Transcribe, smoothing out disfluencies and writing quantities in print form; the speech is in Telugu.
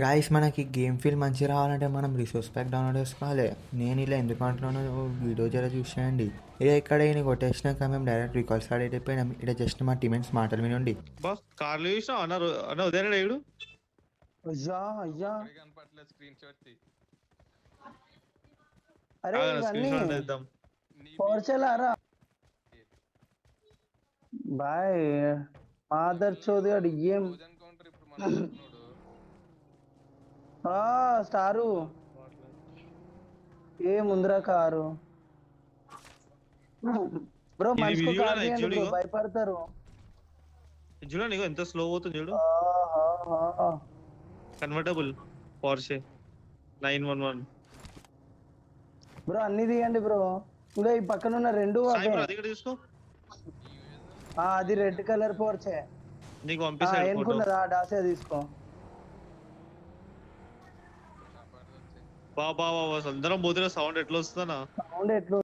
గాయస్ మనకి గేమ్ ఫీల్ మంచిగా రావాలంటే మనం రిసోర్స్ ప్యాక్ డౌన్లోడ్ చేసుకోవాలి. నేను ఇలా ఎందుకు అంటున్నాను, వీడియో జర చూసేయండి. ఇక ఇక్కడ ఈయన కొట్టేసినాక మేము డైరెక్ట్ రికాల్ స్టార్ట్ అయిపోయినాం. ఇక్కడ జస్ట్ మా టీమేట్స్ మాటలు వినండి. బా కార్లు చూసినావు అన్నారు అన్న ఉదయం ఏడు అయ్యా అయ్యా కనపట్లేదు స్క్రీన్ షాట్ తీ. అరే స్క్రీన్ ఇవన్నీ షాట్ తెద్దాం. పోర్చలారా బాయ్ ఆదర్ చౌదరి అడు ఏం రోజన్ కౌంటర్ ఇప్పుడు మన చూస్తున్నాడు. స్టారు ఏ ముందర కారు బ్రో ఇది మనిషికి video కారు నా తీయండి చూడు బ్రో, ఇగో. భయపడతారు. చూడండి ఇగో ఎంత స్లో పోతుంది చూడు. ఆహాహా. Convertible Porsche 911. బ్రో అన్ని తీయండి బ్రో. ఇంకా ఈ పక్కన ఉన్న రెండు సాయి అవే. బ్రో అది కూడా తీసుకో. అది రెడ్ కలర్ పోర్చే. నీకు పంపిస్తాడు ఫోటో. ఎన్నుకున్నదా డాసే తీసుకో. బా అందరం పోతున్న సౌండ్ ఎట్లా వస్తుందన్నా. సౌండ్ ఎట్లు